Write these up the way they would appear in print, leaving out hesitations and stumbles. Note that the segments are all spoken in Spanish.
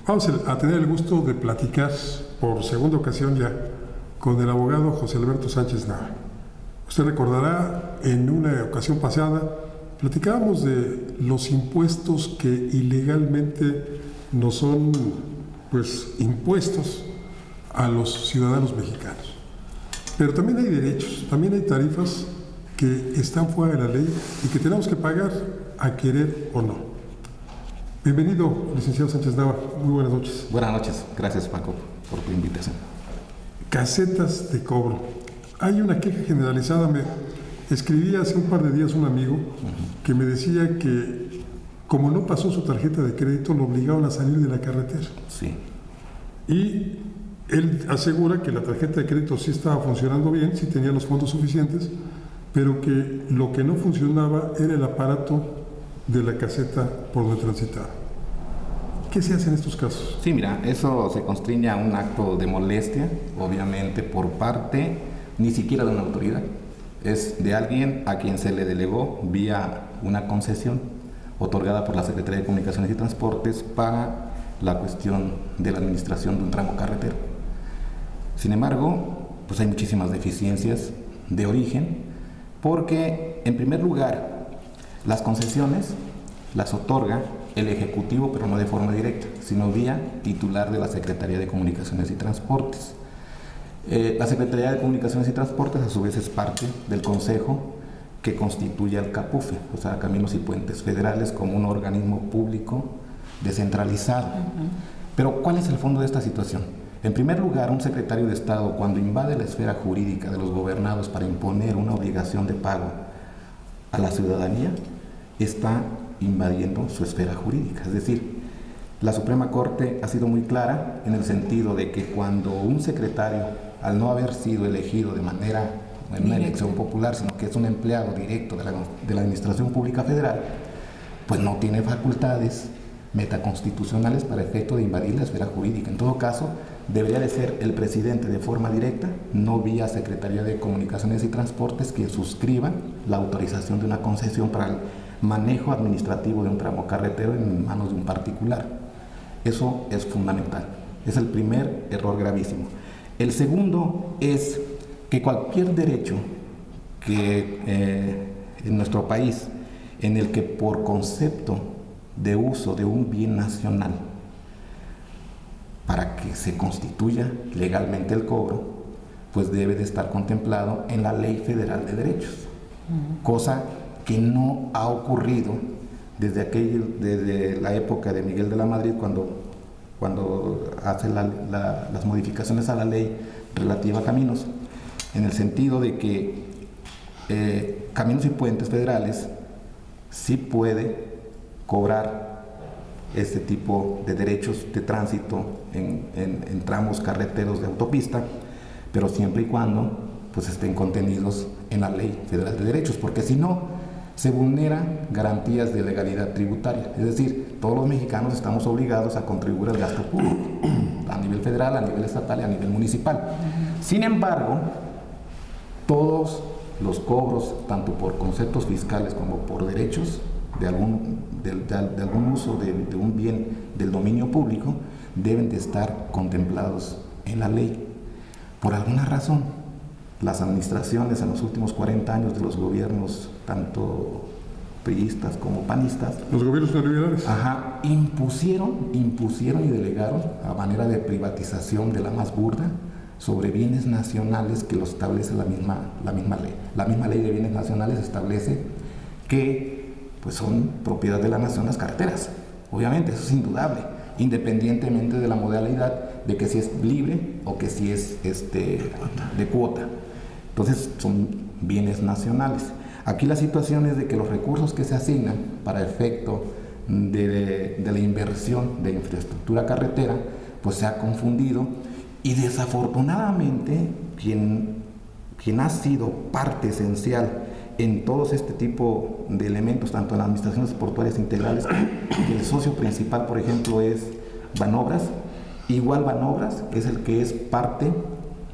Vamos a tener el gusto de platicar por segunda ocasión ya con el abogado José Alberto Sánchez Nava. Usted recordará, en una ocasión pasada, platicábamos de los impuestos que ilegalmente nos son impuestos a los ciudadanos mexicanos. Pero también hay derechos, también hay tarifas que están fuera de la ley y que tenemos que pagar a querer o no. Bienvenido, licenciado Sánchez Nava. Muy buenas noches. Buenas noches. Gracias, Paco, por tu invitación. Casetas de cobro. Hay una queja generalizada. Me escribí hace un par de días un amigo que me decía que como no pasó su tarjeta de crédito, lo obligaron a salir de la carretera. Sí. Y él asegura que la tarjeta de crédito sí estaba funcionando bien, sí tenía los fondos suficientes, pero que lo que no funcionaba era el aparato de la caseta por donde transitaba. ¿Qué se hace en estos casos? Sí, mira, eso se constriñe a un acto de molestia, obviamente por parte ni siquiera de una autoridad. Es de alguien a quien se le delegó vía una concesión otorgada por la Secretaría de Comunicaciones y Transportes para la cuestión de la administración de un tramo carretero. Sin embargo, pues hay muchísimas deficiencias de origen, porque en primer lugar las concesiones las otorga el Ejecutivo, pero no de forma directa, sino vía titular de la Secretaría de Comunicaciones y Transportes. La Secretaría de Comunicaciones y Transportes a su vez es parte del Consejo que constituye al CAPUFE, o sea, Caminos y Puentes Federales, como un organismo público descentralizado. Pero ¿cuál es el fondo de esta situación? En primer lugar, un secretario de Estado, cuando invade la esfera jurídica de los gobernados para imponer una obligación de pago a la ciudadanía, está invadiendo su esfera jurídica. Es decir, la Suprema Corte ha sido muy clara en el sentido de que cuando un secretario, al no haber sido elegido de manera, en una elección popular, sino que es un empleado directo de la Administración Pública Federal, pues no tiene facultades metaconstitucionales para efecto de invadir la esfera jurídica. En todo caso, debería de ser el presidente de forma directa, no vía Secretaría de Comunicaciones y Transportes, que suscriba la autorización de una concesión para el manejo administrativo de un tramo carretero en manos de un particular. Eso es fundamental. Es el primer error gravísimo. El segundo es que cualquier derecho que en nuestro país, en el que por concepto de uso de un bien nacional, para que se constituya legalmente el cobro, pues debe de estar contemplado en la Ley Federal de Derechos, cosa que no ha ocurrido desde la época de Miguel de la Madrid, cuando hace las modificaciones a la ley relativa a caminos, en el sentido de que Caminos y Puentes Federales sí puede cobrar este tipo de derechos de tránsito en tramos carreteros de autopista, pero siempre y cuando pues estén contenidos en la Ley Federal de Derechos, porque si no, se vulneran garantías de legalidad tributaria. Es decir, todos los mexicanos estamos obligados a contribuir al gasto público, a nivel federal, a nivel estatal y a nivel municipal. Sin embargo, todos los cobros, tanto por conceptos fiscales como por derechos de algún uso de un bien del dominio público, deben de estar contemplados en la ley. Por alguna razón, las administraciones en los últimos 40 años de los gobiernos, tanto priistas como panistas, los gobiernos neoliberales, impusieron y delegaron a manera de privatización de la más burda sobre bienes nacionales que los establece la misma ley. La misma ley de bienes nacionales establece que pues son propiedad de la nación las carreteras. Obviamente, eso es indudable, independientemente de la modalidad de que si es libre o que si es de cuota. Entonces, son bienes nacionales. Aquí la situación es de que los recursos que se asignan para efecto de la inversión de infraestructura carretera, pues se ha confundido, y desafortunadamente quien ha sido parte esencial en todos este tipo de elementos, tanto en las administraciones portuarias integrales, que el socio principal, por ejemplo, es Banobras. Igual Banobras es el que es parte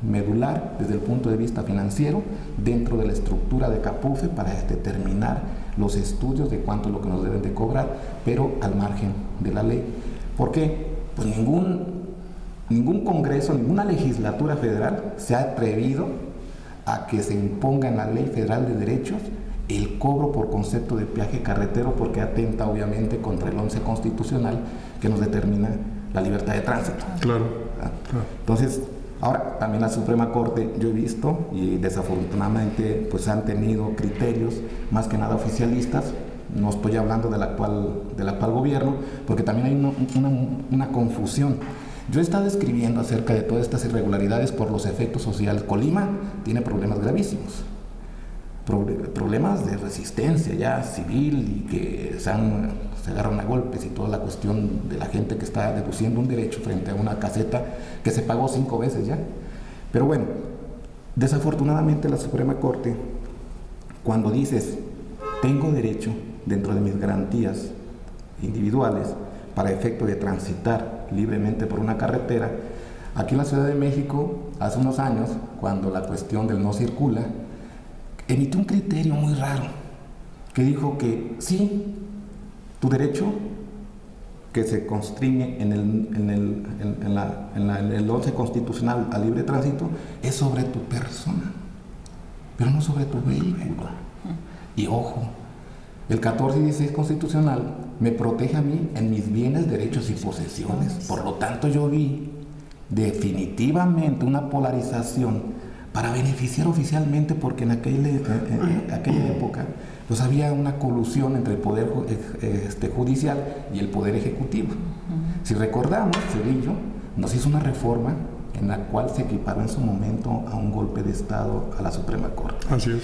medular desde el punto de vista financiero dentro de la estructura de CAPUFE para determinar los estudios de cuánto es lo que nos deben de cobrar, pero al margen de la ley. ¿Por qué? pues ningún Congreso, ninguna legislatura federal se ha atrevido a que se imponga en la Ley Federal de Derechos el cobro por concepto de peaje carretero, porque atenta obviamente contra el 11 constitucional que nos determina la libertad de tránsito. Claro. Entonces, ahora también la Suprema Corte, yo he visto, y desafortunadamente pues han tenido criterios más que nada oficialistas. No estoy hablando del actual gobierno, porque también hay una confusión. Yo he estado escribiendo acerca de todas estas irregularidades por los efectos sociales. Colima tiene problemas gravísimos, problemas de resistencia ya civil, y que se agarran a golpes, y toda la cuestión de la gente que está deduciendo un derecho frente a una caseta que se pagó 5 veces ya. Pero bueno, desafortunadamente la Suprema Corte, cuando dices tengo derecho dentro de mis garantías individuales para efecto de transitar libremente por una carretera, aquí en la Ciudad de México, hace unos años, cuando la cuestión del no circula, emitió un criterio muy raro, que dijo que sí, tu derecho, que se constriñe en el 11 constitucional a libre tránsito, es sobre tu persona, pero no sobre tu vehículo. Y ojo, el 14 y 16 constitucional me protege a mí en mis bienes, derechos y posesiones. Por lo tanto, yo vi definitivamente una polarización para beneficiar oficialmente, porque en aquella época pues había una colusión entre el poder judicial y el poder ejecutivo. Si recordamos, Cedillo nos hizo una reforma en la cual se equiparó en su momento a un golpe de Estado a la Suprema Corte. Así es.